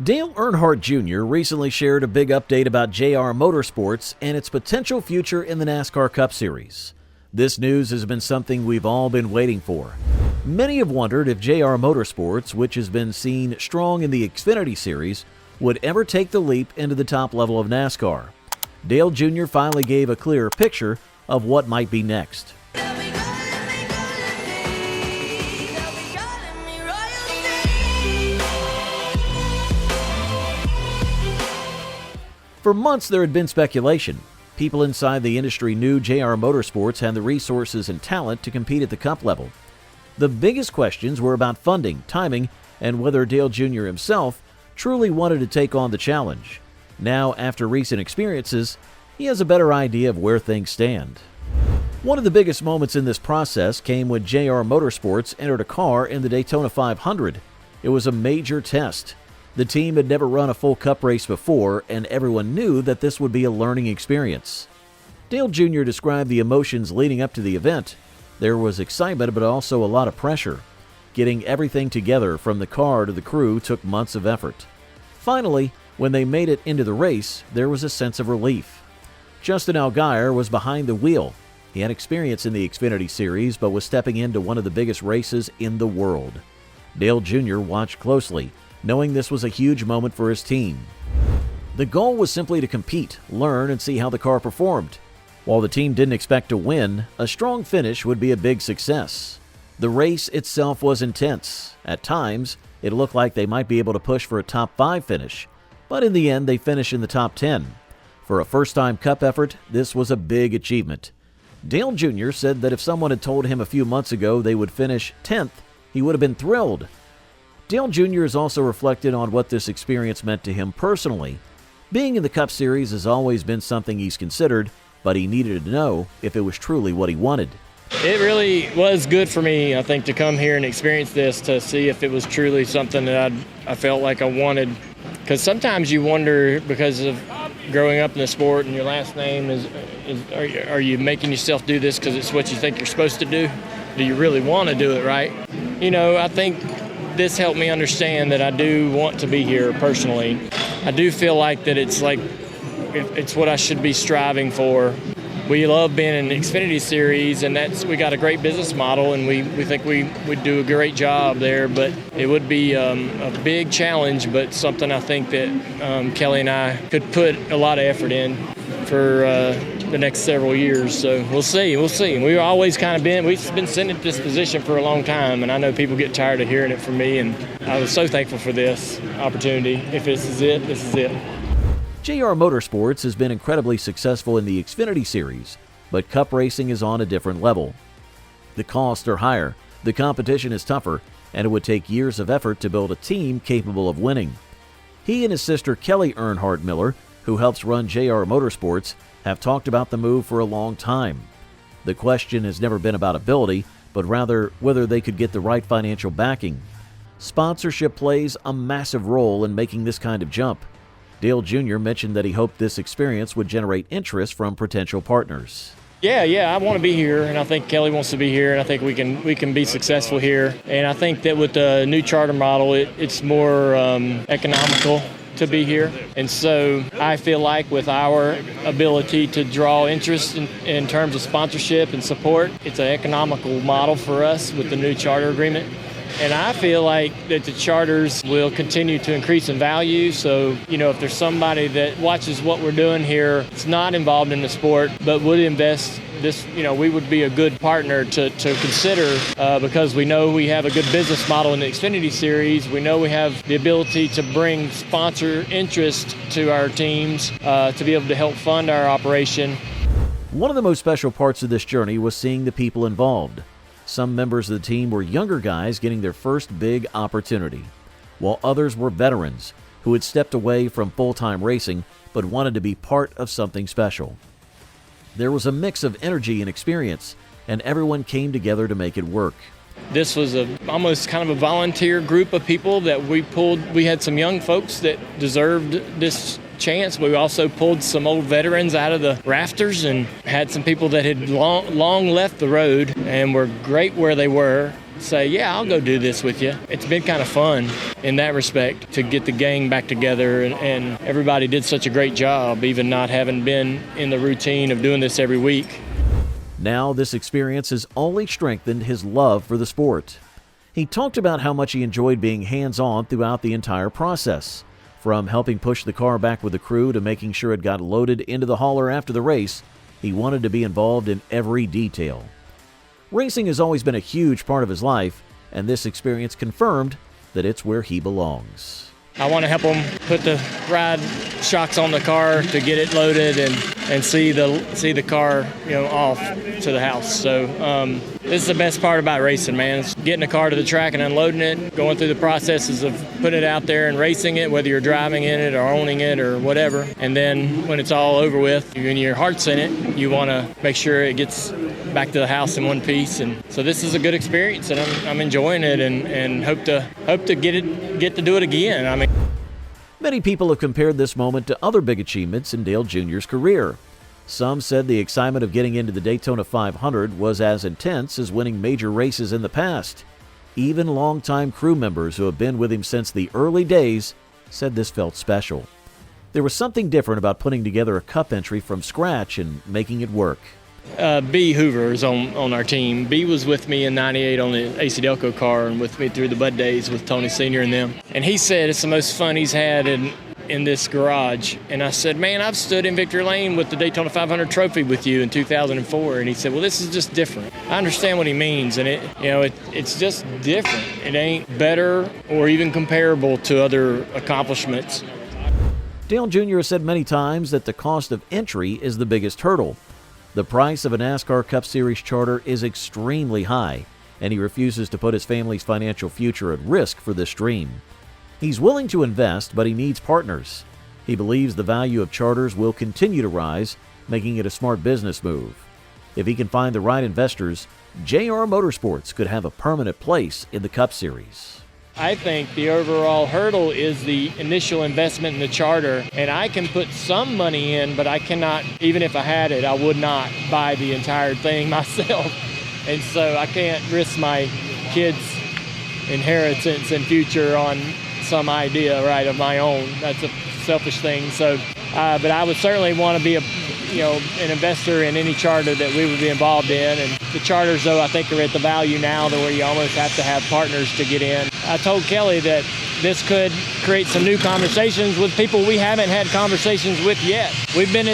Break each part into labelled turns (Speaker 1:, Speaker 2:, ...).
Speaker 1: Dale Earnhardt Jr. recently shared a big update about JR Motorsports and its potential future in the NASCAR Cup Series. This news has been something we've all been waiting for. Many have wondered if JR Motorsports, which has been seen strong in the Xfinity Series, would ever take the leap into the top level of NASCAR. Dale Jr. finally gave a clearer picture of what might be next. For months there had been speculation. People inside the industry knew JR Motorsports had the resources and talent to compete at the Cup level. The biggest questions were about funding, timing, and whether Dale Jr. himself truly wanted to take on the challenge. Now, after recent experiences, he has a better idea of where things stand. One of the biggest moments in this process came when JR Motorsports entered a car in the Daytona 500. It was a major test. The team had never run a full Cup race before, and everyone knew that this would be a learning experience. Dale Jr. described the emotions leading up to the event. There was excitement, but also a lot of pressure. Getting everything together from the car to the crew took months of effort. Finally, when they made it into the race, there was a sense of relief. Justin Allgaier was behind the wheel. He had experience in the Xfinity Series, but was stepping into one of the biggest races in the world. Dale Jr. watched closely, knowing this was a huge moment for his team. The goal was simply to compete, learn, and see how the car performed. While the team didn't expect to win, a strong finish would be a big success. The race itself was intense. At times, it looked like they might be able to push for a top 5 finish, but in the end they finished in the top 10. For a first-time Cup effort, this was a big achievement. Dale Jr. said that if someone had told him a few months ago they would finish 10th, he would have been thrilled. Dale Jr. has also reflected on what this experience meant to him personally. Being in the Cup Series has always been something he's considered, but he needed to know if it was truly what he wanted.
Speaker 2: It really was good for me, I think, to come here and experience this, to see if it was truly something that I felt like I wanted. Because sometimes you wonder, because of growing up in the sport and your last name are you making yourself do this because it's what you think you're supposed to do? Do you really want to do it, right? I think this helped me understand that I do want to be here personally. I do feel like that it's what I should be striving for. We love being in the Xfinity Series, and we got a great business model, and we think we would do a great job there, but it would be a big challenge, but something I think that Kelly and I could put a lot of effort in for the next several years. So we'll see. We've always we've been sitting at this position for a long time, and I know people get tired of hearing it from me, and I was so thankful for this opportunity. If this is it, this is it.
Speaker 1: JR Motorsports has been incredibly successful in the Xfinity Series, but Cup racing is on a different level. The costs are higher, the competition is tougher, and it would take years of effort to build a team capable of winning. He and his sister Kelly Earnhardt Miller, who helps run JR Motorsports, have talked about the move for a long time. The question has never been about ability, but rather whether they could get the right financial backing. Sponsorship plays a massive role in making this kind of jump. Dale Jr. mentioned that he hoped this experience would generate interest from potential partners.
Speaker 2: Yeah, I want to be here, and I think Kelly wants to be here, and I think we can be successful here. And I think that with the new charter model, it's more economical to be here. And so I feel like with our ability to draw interest in terms of sponsorship and support, it's an economical model for us with the new charter agreement. And I feel like that the charters will continue to increase in value. So, if there's somebody that watches what we're doing here, it's not involved in the sport, but would invest this, we would be a good partner to consider because we know we have a good business model in the Xfinity Series. We know we have the ability to bring sponsor interest to our teams to be able to help fund our operation.
Speaker 1: One of the most special parts of this journey was seeing the people involved. Some members of the team were younger guys getting their first big opportunity, while others were veterans who had stepped away from full-time racing but wanted to be part of something special. There was a mix of energy and experience, and everyone came together to make it work.
Speaker 2: This was almost kind of a volunteer group of people that we pulled. We had some young folks that deserved this chance. We also pulled some old veterans out of the rafters and had some people that had long left the road and were great where they were. say, yeah, I'll go do this with you. It's been kind of fun in that respect to get the gang back together, and everybody did such a great job, even not having been in the routine of doing this every week.
Speaker 1: Now this experience has only strengthened his love for the sport. He talked about how much he enjoyed being hands-on throughout the entire process, from helping push the car back with the crew to making sure it got loaded into the hauler after the race. He wanted to be involved in every detail. Racing has always been a huge part of his life, and this experience confirmed that it's where he belongs.
Speaker 2: I want to help them put the ride shocks on the car to get it loaded and see the car, off to the house. So this is the best part about racing, man. It's getting the car to the track and unloading it, going through the processes of putting it out there and racing it, whether you're driving in it or owning it or whatever. And then when it's all over with, when your heart's in it, you want to make sure it gets back to the house in one piece. And so this is a good experience, and I'm enjoying it, and hope to get to do it again.
Speaker 1: Many people have compared this moment to other big achievements in Dale Jr.'s career. Some said the excitement of getting into the Daytona 500 was as intense as winning major races in the past. Even longtime crew members who have been with him since the early days said this felt special. There was something different about putting together a Cup entry from scratch and making it work.
Speaker 2: B. Hoover is on our team. B was with me in '98 on the AC Delco car and with me through the Bud days with Tony Sr. and them. And he said it's the most fun he's had in this garage. And I said, man, I've stood in Victory Lane with the Daytona 500 trophy with you in 2004. And he said, well, this is just different. I understand what he means, and it's just different. It ain't better or even comparable to other accomplishments.
Speaker 1: Dale Jr. has said many times that the cost of entry is the biggest hurdle. The price of a NASCAR Cup Series charter is extremely high, and he refuses to put his family's financial future at risk for this dream. He's willing to invest, but he needs partners. He believes the value of charters will continue to rise, making it a smart business move. If he can find the right investors, JR Motorsports could have a permanent place in the Cup Series.
Speaker 2: I think the overall hurdle is the initial investment in the charter, and I can put some money in, but I cannot, even if I had it, I would not buy the entire thing myself. And so I can't risk my kids' inheritance and future on some idea, right, of my own. That's a selfish thing. So, but I would certainly want to be an investor in any charter that we would be involved in. And the charters, though, I think are at the value now to where you almost have to have partners to get in. I told Kelly that this could create some new conversations with people we haven't had conversations with yet. We've been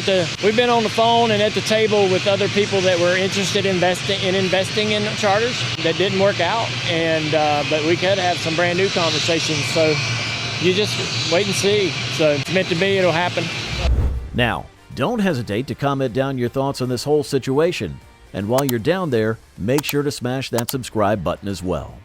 Speaker 2: on the phone and at the table with other people that were interested in investing in charters that didn't work out, and but we could have some brand new conversations. So you just wait and see. So it's meant to be, it'll happen.
Speaker 1: Now, don't hesitate to comment down your thoughts on this whole situation. And while you're down there, make sure to smash that subscribe button as well.